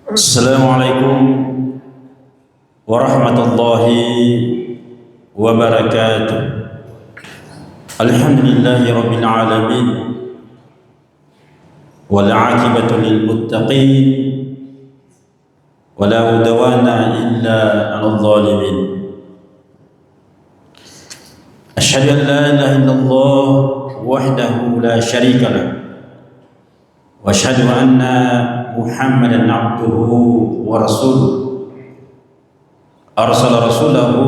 Assalamualaikum warahmatullahi wabarakatuh. Alhamdulillahi rabbil alamin, wal aqibatu lil muttaqin, wala udwana illa 'alal zalimin. Asyhadu an la ilaha illallah wahdahu la syarika lah, wa asyhadu anna Muhammadan abduhu wa rasuluh. Arsala rasulahu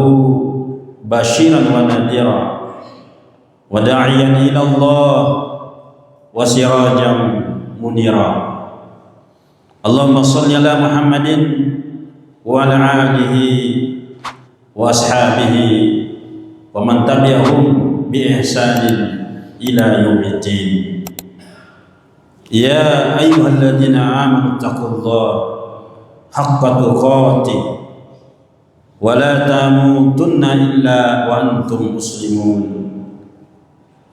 basyiran wa nadhira wa da'iyan ila Allah wa sirajan munira. Allahumma shalli ala Muhammadin wa ala alihi wa ashabihi wa man tabi'ahum bi ihsanin ila yaumiddin. Ya ayyuhalladzina amanu taqullaha haqqa tuqatih wa la tamutunna illa wa antum muslimun.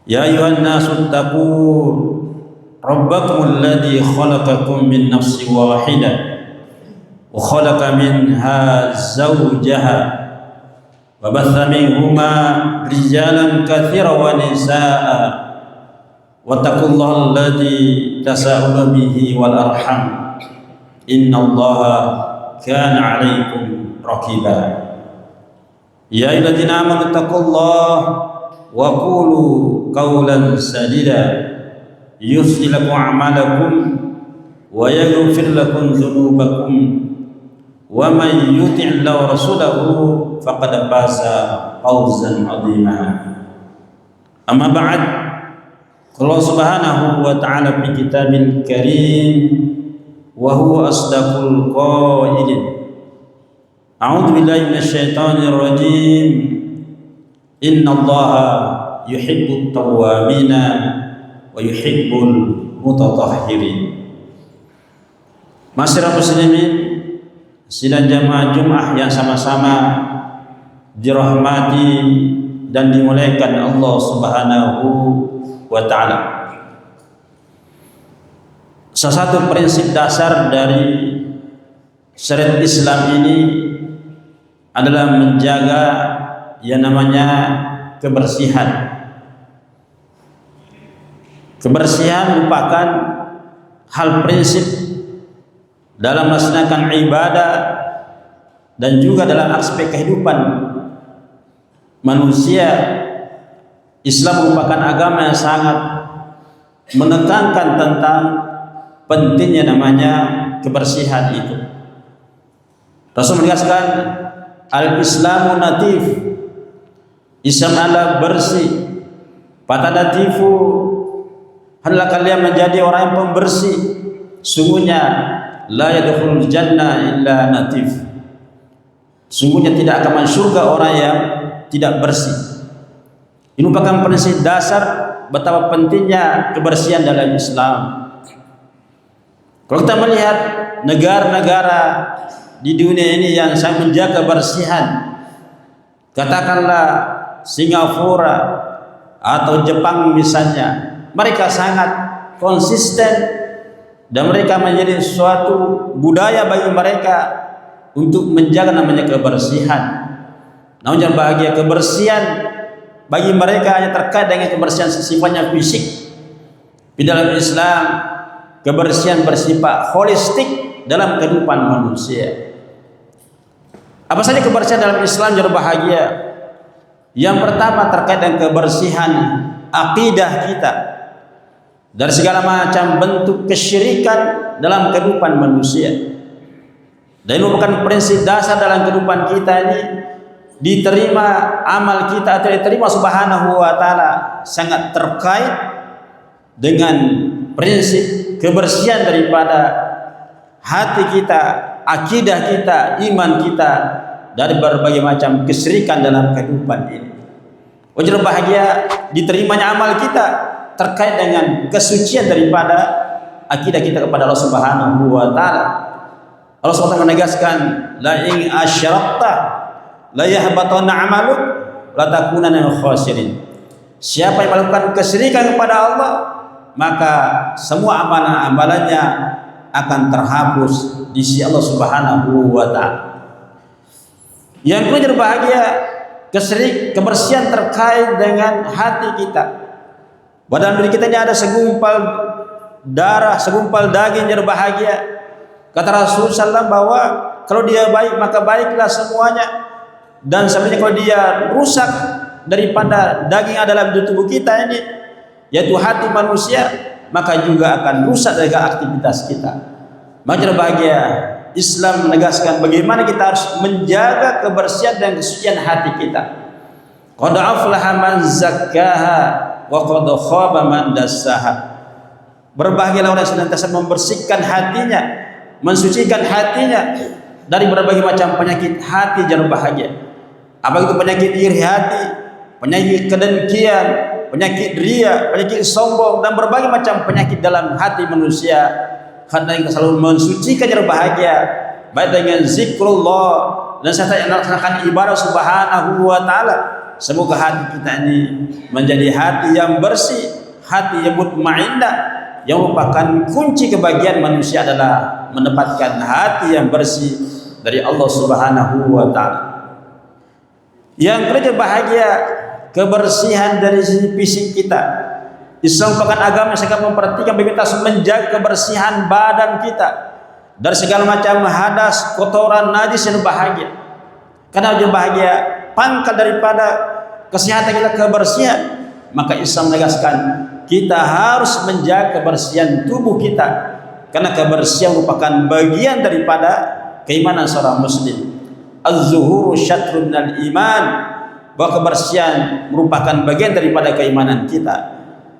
Ya ayyuhan nasu taqu rabbakum alladzi khalaqakum min nafsin wahidah wa khalaqa minha zawjaha wa batha minhuma rijalan katsiran wa nisaa'a wattaqullaha alladzi tasaaluna bihi wal arham innallaha kana 'alaikum raqiba. Ya ayyuhalladzina amanu taqullaha wa qulu qawlan sadida yuslih lakum a'malakum wa yaghfir lakum dhunubakum wa man yuti'illah wa rasulahu faqad faza fawzan 'azima. Amma ba'd. Allah subhanahu wa ta'ala fi kitabil karim wa huwa asdaqul qailin. A'udzu billahi minasyaitonir rajim. Innallaha yuhibbut tawwabina wa yuhibbul mutatahhirin. Masyarakat muslimin sidang jamaah Jumat yang sama-sama dirahmati dan dimuliakan Allah subhanahu wa ta'ala. Salah satu prinsip dasar dari syariat Islam ini adalah menjaga yang namanya kebersihan. Kebersihan merupakan hal prinsip dalam melaksanakan ibadah dan juga dalam aspek kehidupan manusia. Islam merupakan agama yang sangat menekankan tentang pentingnya namanya kebersihan itu. Rasul menegaskan al-Islamu natif, Islam adalah bersih. Fatanatifu, hendaklah kalian menjadi orang yang pembersih. Sungguhnya la yadkhulul jannah illa natif. Sungguhnya tidak akan masuk surga orang yang tidak bersih. Ini merupakan prinsip dasar betapa pentingnya kebersihan dalam Islam. Kalau kita melihat negara-negara di dunia ini yang sangat menjaga kebersihan, katakanlah Singapura atau Jepang misalnya, mereka sangat konsisten dan mereka menjadi suatu budaya bagi mereka untuk menjaga namanya kebersihan. Namun jangan bahagia, kebersihan bagi mereka hanya terkait dengan kebersihan sifatnya fisik. Di dalam Islam, kebersihan bersifat holistik dalam kehidupan manusia. Apa saja kebersihan dalam Islam jadi bahagia? Yang pertama terkait dengan kebersihan akidah kita dari segala macam bentuk kesyirikan dalam kehidupan manusia. Dan ini merupakan prinsip dasar dalam kehidupan kita ini. Diterima amal kita atau diterima subhanahu wa ta'ala sangat terkait dengan prinsip kebersihan daripada hati kita, akidah kita, iman kita dari berbagai macam kesyirikan dalam kehidupan ini. Wajar bahagia diterimanya amal kita terkait dengan kesucian daripada akidah kita kepada Allah subhanahu wa ta'ala. Allah SWT menegaskan la in asyrakta la yahbatanna 'amaluk la takunanna minal khasirin. Siapa yang melakukan kesyirikan kepada Allah, maka semua amalan-amalannya akan terhapus di sisi Allah Subhanahu wa taala. Yang kedua berbahagia kebersihan terkait dengan hati kita. Badan diri kita ini ada segumpal darah, segumpal daging yang berbahagia. Kata Rasul SAW bahwa kalau dia baik maka baiklah semuanya, dan sebenarnya kalau dia rusak daripada daging adalah di tubuh kita ini, yaitu hati manusia, maka juga akan rusak dari aktivitas kita. Maka berbahagia Islam menegaskan bagaimana kita harus menjaga kebersihan dan kesucian hati kita. Qad aflaha man zakkaha wa qad khaba man dassaha. Berbahagialah orang yang senantiasa membersihkan hatinya, mensucikan hatinya dari berbagai macam penyakit hati yang berbahagia. Apa itu penyakit iri hati, penyakit kedengkian, penyakit ria, penyakit sombong, dan berbagai macam penyakit dalam hati manusia. Karena yang selalu mensucikan yang berbahagia, baik dengan zikrullah dan serta melaksanakan ibadah Subhanahu wa taala. Semoga hati kita ini menjadi hati yang bersih, hati yang mutmainnah, yang merupakan kunci kebahagiaan manusia adalah mendapatkan hati yang bersih dari Allah Subhanahu wa taala. Yang kedua bahagia kebersihan dari sisi fisik kita. Islam merupakan agama yang sangat memperhatikan bagaimana kita menjaga kebersihan badan kita dari segala macam hadas, kotoran, najis yang bahagia. Karena bahagia pangkal daripada kesehatan kita kebersihan, maka Islam menegaskan kita harus menjaga kebersihan tubuh kita, karena kebersihan merupakan bagian daripada keimanan seorang muslim. Az-zuhuru syatrun minal iman, bahwa kebersihan merupakan bagian daripada keimanan kita.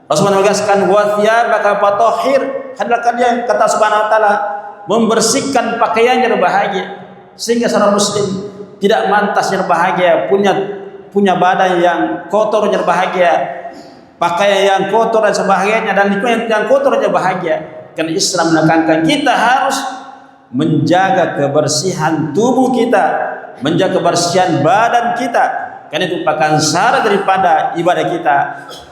Rasulullah menegaskan wa thiyabaka fatahhir, hendaklah dia kata Subhanahu wa taala membersihkan pakaiannya berbahagia, sehingga seorang muslim tidak mantasnya berbahagia punya badan yang kotor berbahagia, pakaian yang kotor dan sebagainya, dan lingkungan yang kotor aja bahagia. Karena Islam menekankan kita harus menjaga kebersihan tubuh kita, menjaga kebersihan badan kita, karena itu merupakan syarat daripada ibadah kita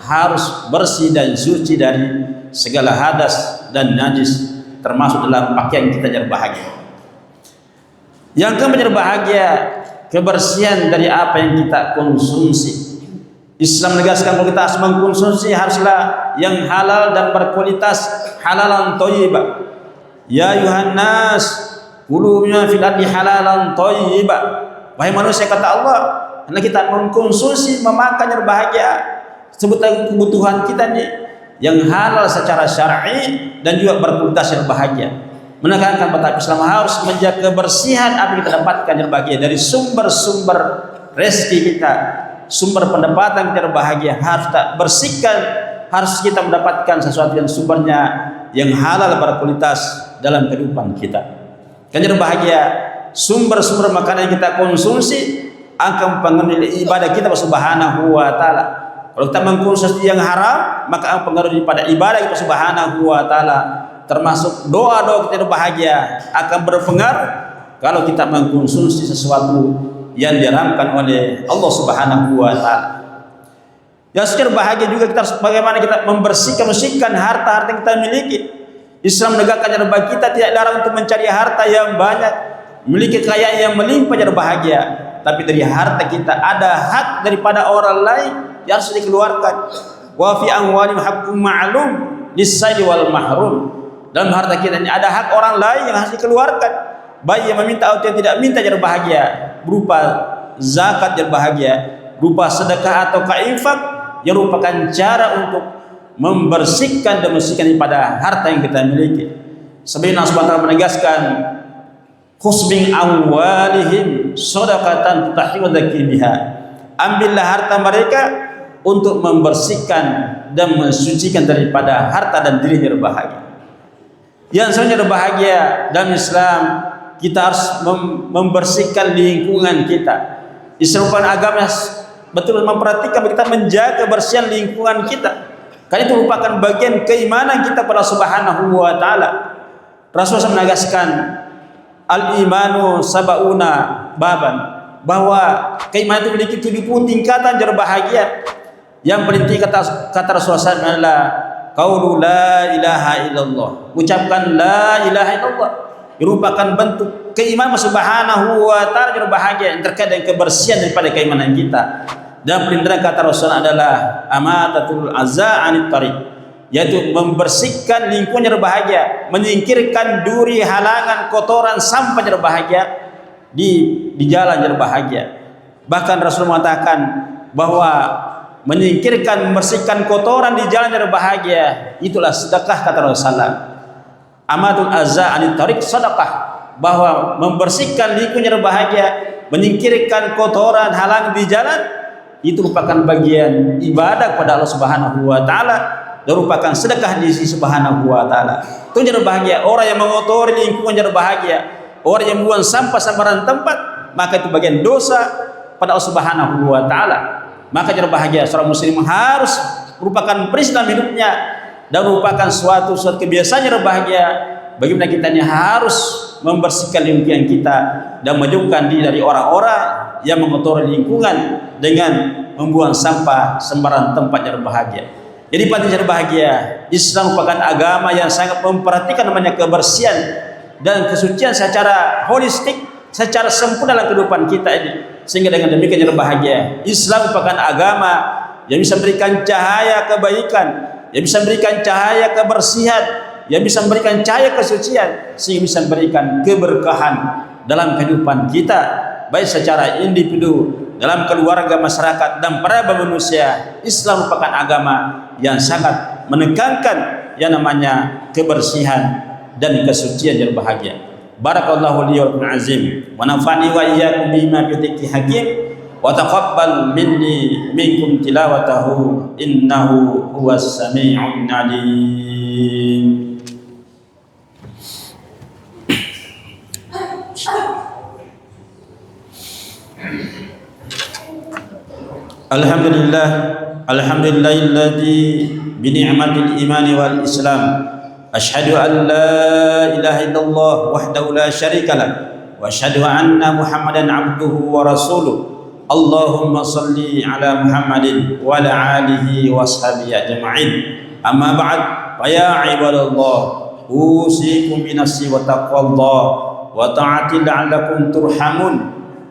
harus bersih dan suci dari segala hadas dan najis, termasuk dalam pakaian kita yang bahagia. Yang keempat bahagia kebersihan dari apa yang kita konsumsi. Islam menegaskan kalau kita harus mengkonsumsi haruslah yang halal dan berkualitas, halalan thayyibah. Ya ayuhan nas kulu mimma fil ardi halalan thayyibah. Wahai manusia, kata Allah, karena kita mengkonsumsi, memakan yang berbahagia, sebutan kebutuhan kita nih yang halal secara syar'i dan juga berkualitas yang berbahagia. Menekankan bahwa Islam harus menjaga kebersihan apa yang kita dapatkan yang berbahagia dari sumber-sumber rezeki kita, sumber pendapatan kita berbahagia harus kita bersihkan, harus kita mendapatkan sesuatu yang sumbernya yang halal berkualitas dalam kehidupan kita. Kan yang berbahagia sumber-sumber makanan yang kita konsumsi akan mempengaruhi ibadah kita Subhanahu wa taala. Kalau kita mengkonsumsi yang haram, maka akan mempengaruhi pada ibadah kita Subhanahu wa taala, termasuk doa-doa kita bahagia akan berpengaruh kalau kita mengkonsumsi sesuatu yang diharamkan oleh Allah Subhanahu wa taala. Yang secara bahagia juga kita harus bagaimana kita membersihkan harta-harta yang kita miliki. Islam menegakkan bagi kita tidak larang untuk mencari harta yang banyak, memiliki kekayaan yang melimpah dan bahagia. Tapi dari harta kita ada hak daripada orang lain yang harus dikeluarkan. Wa fi amwalihim haqqun ma'lum lis-saili wal mahrum. Dalam harta kita ini ada hak orang lain yang harus dikeluarkan, baik yang meminta atau yang tidak minta jadi bahagia, berupa zakat yang bahagia, berupa sedekah atau infak, yang merupakan cara untuk membersihkan dan membersihkan daripada harta yang kita miliki. Sebenarnya Allah SWT menegaskan khusbing awalihim sodakatan tutahhimu biha. Ambillah harta mereka untuk membersihkan dan mensucikan daripada harta dan diri yang berbahagia. Yang sebenarnya berbahagia dalam Islam, kita harus membersihkan lingkungan kita. Islam merupakan agama yang betul memperhatikan kita menjaga kebersihan lingkungan kita, karena itu merupakan bagian keimanan kita pada Subhanahu wa taala. Rasulullah menegaskan al-imanu sab'una baban, bahwa keimanan itu memiliki 70 tingkatan berbahagia. Yang paling tinggi kata Rasulullah adalah qaulu la ilaha illallah. Ucapkan la ilaha illallah merupakan bentuk keimanan subhanahu wa ta'ala yang berbahagia yang terkait dengan kebersihan daripada keimanan kita. Dan perintah kata Rasul adalah amatatul azza anit tariq, yaitu membersihkan lingkungan yang berbahagia, menyingkirkan duri, halangan, kotoran, sampah yang berbahagia di jalan yang berbahagia. Bahkan Rasul mengatakan bahwa menyingkirkan, membersihkan kotoran di jalan yang berbahagia itulah sedekah, kata Rasulullah. Amatul azza anit tariq sedekah, bahwa membersihkan lingkungan yang berbahagia, menyingkirkan kotoran, halangan di jalan, itu merupakan bagian ibadah kepada Allah Subhanahu wa taala dan merupakan sedekah di sisi Subhanahu wa taala. Itu yang berbahagia, orang yang mengotori lingkungan yang berbahagia, orang yang membuang sampah sembarangan tempat, maka itu bagian dosa pada Allah Subhanahu wa taala. Maka yang berbahagia seorang muslim harus merupakan prinsip dalam hidupnya dan merupakan suatu kebiasaan yang berbahagia. Bagaimana kita ini harus membersihkan lingkungan kita dan menjauhkan diri dari orang-orang yang mengotori lingkungan dengan membuang sampah sembarang tempat yang berbahagia. Jadi penting yang berbahagia, Islam merupakan agama yang sangat memperhatikan namanya kebersihan dan kesucian secara holistik, secara sempurna dalam kehidupan kita ini. Sehingga dengan demikian yang berbahagia, Islam merupakan agama yang bisa memberikan cahaya kebaikan, yang bisa memberikan cahaya kebersihan, yang bisa memberikan cahaya kesucian, sehingga bisa memberikan keberkahan dalam kehidupan kita, baik secara individu, dalam keluarga, masyarakat, dan para manusia. Islam merupakan agama yang sangat menekankan yang namanya kebersihan dan kesucian yang bahagia. Barakallahu li wa lakum azim wa nafa'ani wa iyyakum bima fi dzikri hakim wa taqabbal minni minkum tilawatahu innahu huwas sami'un alim. Alhamdulillah, alhamdulillahilladzi bi ni'matil imani wal islam asyhadu an la ilaha illallah wahdahu la syarika lah wa asyhadu anna muhammadan abduhu wa rasuluh. Allahumma salli ala Muhammadin wa ala alihi wa sahbihi ajma'in. Amma ba'd, fa ya ibadallah, usikum bi nafsi wa taqwallah wa ta'ati la'allakum turhamun.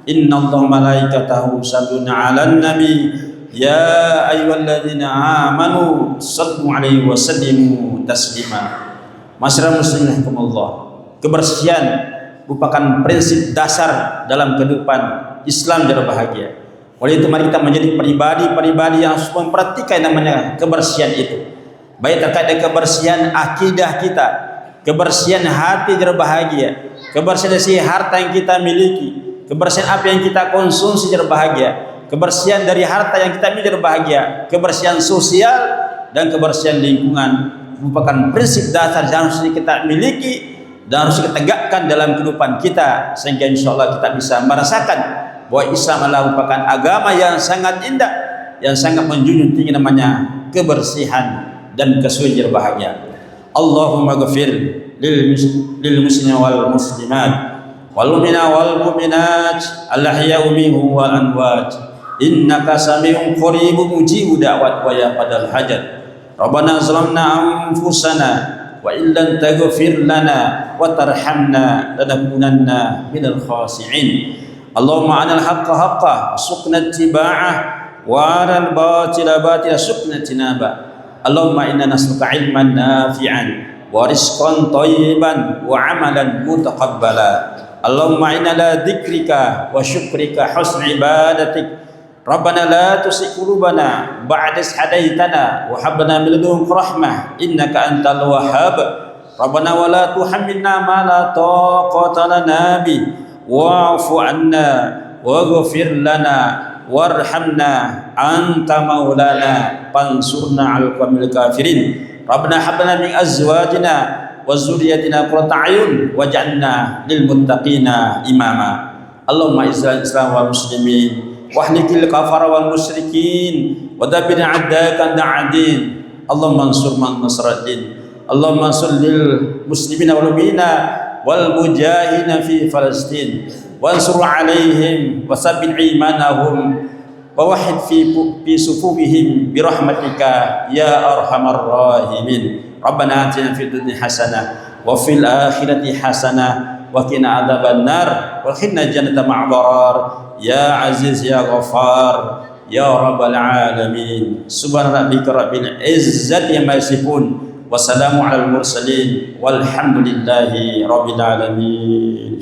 Inna Allah malaikatahu yusalluna 'alan nabi ya ayyuhalladzina amanu sallu 'alaihi wa sallimu taslima. Masyarakat muslimin rahimakumullah, kebersihan merupakan prinsip dasar dalam kehidupan Islam yang berbahagia. Oleh itu mari kita menjadi pribadi-pribadi yang harus memperhatikan namanya kebersihan itu, baik terkait dengan kebersihan akidah kita, kebersihan hati yang berbahagia, kebersihan dari harta yang kita miliki, kebersihan apa yang kita konsumsi berbahagia, kebersihan dari harta yang kita miliki berbahagia, kebersihan sosial dan kebersihan lingkungan merupakan prinsip dasar yang harus kita miliki dan harus kita tegakkan dalam kehidupan kita, sehingga insyaallah kita bisa merasakan bahwa Islam adalah merupakan agama yang sangat indah, yang sangat menjunjung tinggi namanya kebersihan dan kesucian berbahagia. Allahumma ghafir lil muslimin wal muslimat wal mu'mina wal mu'minat al-ahya'u minhum wal amwat innaka sami'un qaribun mujibu da'wat wa ya qadal hajat. Rabbana zalamna anfusana wa illam taghfir lana wa tarhamna lanakunanna minal khasi'in. Allahumma anal haqqa haqqa suqna ittiba'ah wa anal batila batila suqna tinaba. Allahumma inna nas'aluka ilman nafi'an wa rizqan thayyiban wa amalan mutaqabbala. Allahumma inna la dzikrika wa syukrika husn ibadatik. Rabbana la tuzigh qulubana ba'da idh hadaitana wa hab lana min ladunka rahmah innaka antal wahhab. Rabbana wa la tuhammilna ma la taqata lana bi wa'fu 'anna waghfir lana warhamna anta maulana fansurna 'alal qawmil kafirin. Rabbana hab lana min azwajina wa dzurriyyatina qurrata a'yun waj'alna lil muttaqina imama. Allahumma izzil islam wal muslimin wahlikil kafara wal musyrikin wa dabbir a'daka da'adin. Allahumma ansur man nasraddin. Allahumma ansur lil muslimina wal mu'minina wal mujahidina fi Palestin wa ansur alaihim wa sabbit imanahum wa ووحد في صفوفهم برحمتك يا أرحم الراحمين. ربنا آتنا في الدنيا حسنة وفي الآخرة حسنة وقنا عذاب النار وادخلنا الجنة مع الأبرار يا عزيز يا غفار يا رب العالمين. سبحان ربك رب العزة عما يصفون وسلام على المرسلين والحمد لله رب العالمين.